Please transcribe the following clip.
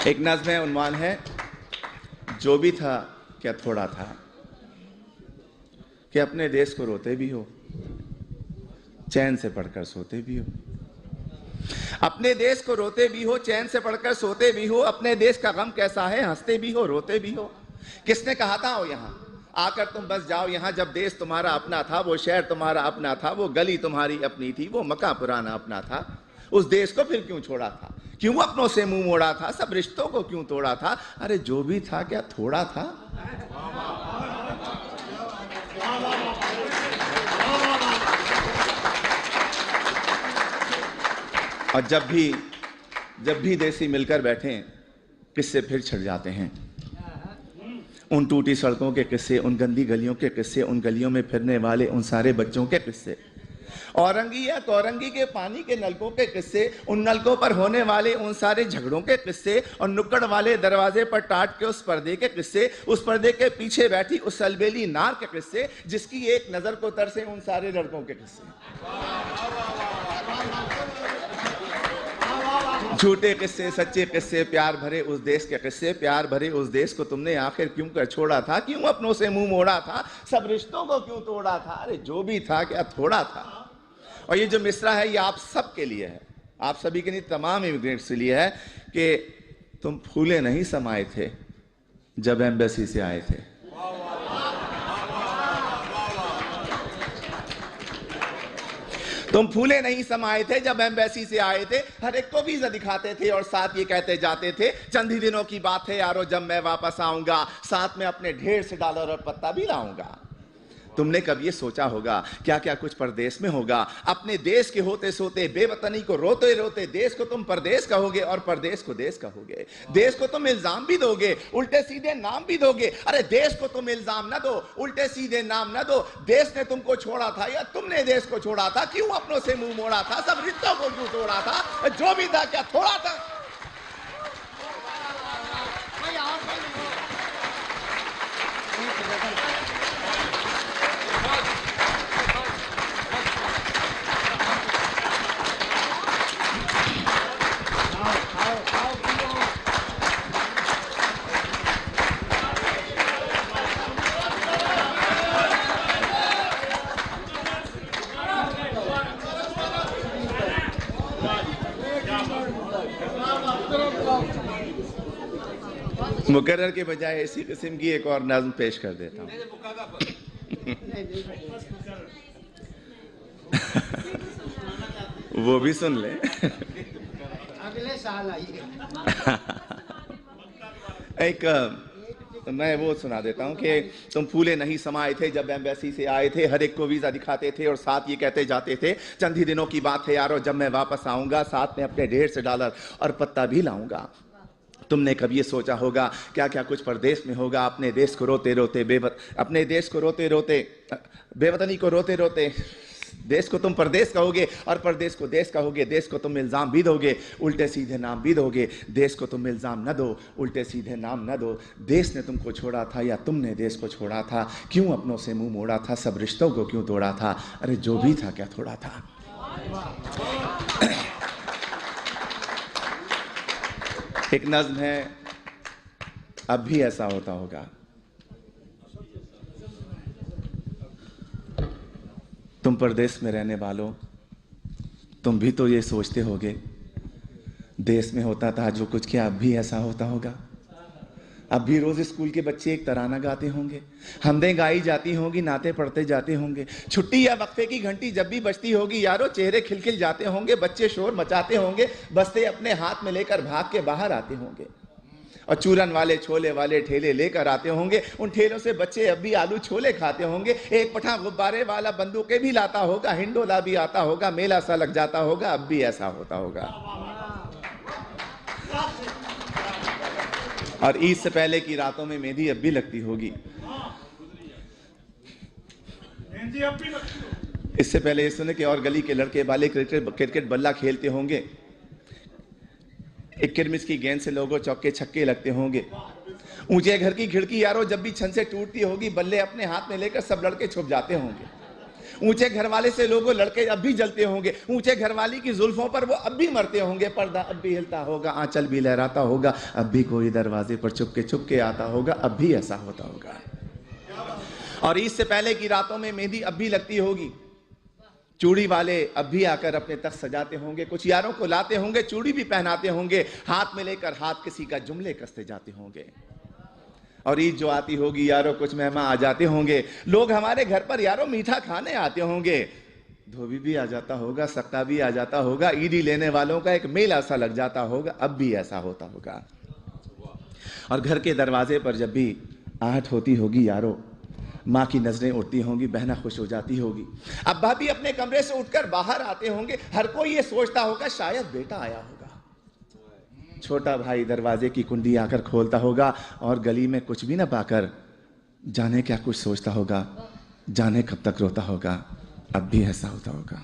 एक नज़्म है, उन्वान है जो भी था क्या थोड़ा था, कि अपने देश को रोते भी हो, चैन से पढ़कर सोते भी हो। अपने देश को रोते भी हो, चैन से पढ़कर सोते भी हो। अपने देश का गम कैसा है, हंसते भी हो, रोते भी हो। किसने कहा था आओ यहाँ आकर तुम बस जाओ यहाँ, जब देश तुम्हारा अपना था, वो शहर तुम्हारा अपना था, वो गली तुम्हारी अपनी थी, वो मकान पुराना अपना था। उस देश को फिर क्यों छोड़ा था, क्यों अपनों से मुंह मोड़ा था, सब रिश्तों को क्यों तोड़ा था। अरे जो भी था क्या थोड़ा था। और जब भी देसी मिलकर बैठे, किस्से फिर छिड़ जाते हैं। उन टूटी सड़कों के किस्से, उन गंदी गलियों के किस्से, उन गलियों में फिरने वाले उन सारे बच्चों के किस्से, औरंगी या कौरंगी के पानी के नलकों के किस्से, उन नलकों पर होने वाले उन सारे झगड़ों के किस्से, और नुक्कड़ वाले दरवाजे पर टाट के उस पर्दे के किस्से, उस पर्दे के पीछे बैठी उस अलबेली नार के किस्से, जिसकी एक नजर को तरसे उन सारे लड़कों के किस्से। झूठे किस्से, सच्चे किस्से, प्यार भरे उस देश के किस्से, प्यार भरे उस देश को तुमने आखिर क्यों कर छोड़ा था, क्यों अपनों से मुंह मोड़ा था, सब रिश्तों को क्यों तोड़ा था। अरे जो भी था क्या थोड़ा था। और ये जो मिसरा है ये आप सब के लिए है, आप सभी के लिए, तमाम इमिग्रेंट्स के लिए है, कि तुम फूले नहीं समाये थे जब एम्बेसी से आए थे। तुम फूले नहीं समाये थे जब एम्बेसी से आए थे, हर एक को वीजा दिखाते थे और साथ ये कहते जाते थे, चंद ही दिनों की बात है यारो जब मैं वापस आऊंगा, साथ में अपने ढेर से डॉलर और पत्ता भी लाऊंगा। तुमने कभी ये सोचा होगा क्या क्या कुछ परदेश में होगा। अपने देश के होते सोते, बेवतनी को रोते रोते, देश को तुम परदेश कहोगे और परदेश को देश कहोगे। देश को तुम इल्जाम भी दोगे, उल्टे सीधे नाम भी दोगे। अरे देश को तुम इल्जाम ना दो, उल्टे सीधे नाम ना दो। देश ने तुमको छोड़ा था या तुमने देश को छोड़ा था, क्यों अपनों से मुंह मोड़ा था, सब रिश्तों को क्यों तोड़ा था। जो भी था क्या थोड़ा था। मुकर्रर के बजाय इसी किस्म की एक और नज़्म पेश कर देता हूँ। वो भी सुन ले। अगले साल आइए। एक मैं वो सुना देता हूँ कि तुम फूले नहीं समाये थे जब एम्बेसी से आए थे, हर एक को वीज़ा दिखाते थे और साथ ये कहते जाते थे, चंद ही दिनों की बात है यारो जब मैं वापस आऊँगा, साथ में अपने ढेर से डॉलर और पत्ता भी लाऊंगा। तुमने कभी ये सोचा होगा क्या क्या कुछ परदेश में होगा। अपने देश को रोते रोते अपने देश को रोते रोते, बेवतनी को रोते रोते, देश को तुम परदेश कहोगे और परदेश को देश कहोगे। देश को तुम इल्ज़ाम भी दोगे, उल्टे सीधे नाम भी दोगे। देश को तुम इल्ज़ाम न दो, उल्टे सीधे नाम न दो। देश ने तुमको छोड़ा था या तुमने देश को छोड़ा था, क्यों अपनों से मुंह मोड़ा था, सब रिश्तों को क्यों तोड़ा था। अरे जो भी था क्या थोड़ा था। एक नज़्म है, अब भी ऐसा होता होगा। तुम परदेश में रहने वालों, तुम भी तो ये सोचते होगे, देश में होता था जो कुछ, क्या अब भी ऐसा होता होगा। अब भी रोज स्कूल के बच्चे एक तराना गाते होंगे, हमदें गाई जाती होंगी, नाते पढ़ते जाते होंगे। छुट्टी या वक्फे की घंटी जब भी बजती होगी यारो, चेहरे खिलखिल जाते होंगे, बच्चे शोर मचाते होंगे, बस्ते अपने हाथ में लेकर भाग के बाहर आते होंगे। और चूरन वाले छोले वाले ठेले लेकर आते होंगे, उन ठेलों से बच्चे अब भी आलू छोले खाते होंगे। एक पठान गुब्बारे वाला बंदूकें भी लाता होगा, हिंडोला भी आता होगा, मेला सा लग जाता होगा। अब भी ऐसा होता होगा। और ईद से पहले की रातों में मेहंदी अब भी लगती होगी। इससे पहले ये सुने कि और गली के लड़के वाले क्रिकेट बल्ला खेलते होंगे, एक किरमिस की गेंद से लोगों चौके छक्के लगते होंगे। ऊंचे घर की खिड़की यारो जब भी छन से टूटती होगी, बल्ले अपने हाथ में लेकर सब लड़के छुप जाते होंगे। ऊंचे घर वाले से लोगों लड़के अब भी जलते होंगे, ऊंचे घर वाली की जुल्फों पर वो अब भी मरते होंगे, पर्दा अब भी हिलता होगा, आंचल भी लहराता होगा, अब भी कोई दरवाजे पर चुपके आता होगा, अब भी ऐसा होता होगा। और ईद से पहले की रातों में मेहंदी अब भी लगती होगी, चूड़ी वाले अब भी आकर अपने तख्त सजाते होंगे, कुछ यारों को लाते होंगे, चूड़ी भी पहनाते होंगे, हाथ में लेकर हाथ किसी का जुमले कसते जाते होंगे। और ईद जो आती होगी यारों, कुछ मेहमान आ जाते होंगे, लोग हमारे घर पर यारों मीठा खाने आते होंगे, धोबी भी आ जाता होगा, सक्का भी आ जाता होगा, ईदी लेने वालों का एक मेला सा लग जाता होगा, अब भी ऐसा होता होगा। और घर के दरवाजे पर जब भी आहट होती होगी यारों, माँ की नजरें उठती होंगी, बहना खुश हो जाती होगी, अब्बा भी अपने कमरे से उठकर बाहर आते होंगे, हर कोई ये सोचता होगा शायद बेटा आया होगा। छोटा भाई दरवाजे की कुंडी आकर खोलता होगा और गली में कुछ भी ना पाकर जाने क्या कुछ सोचता होगा, जाने कब तक रोता होगा, अब भी ऐसा होता होगा।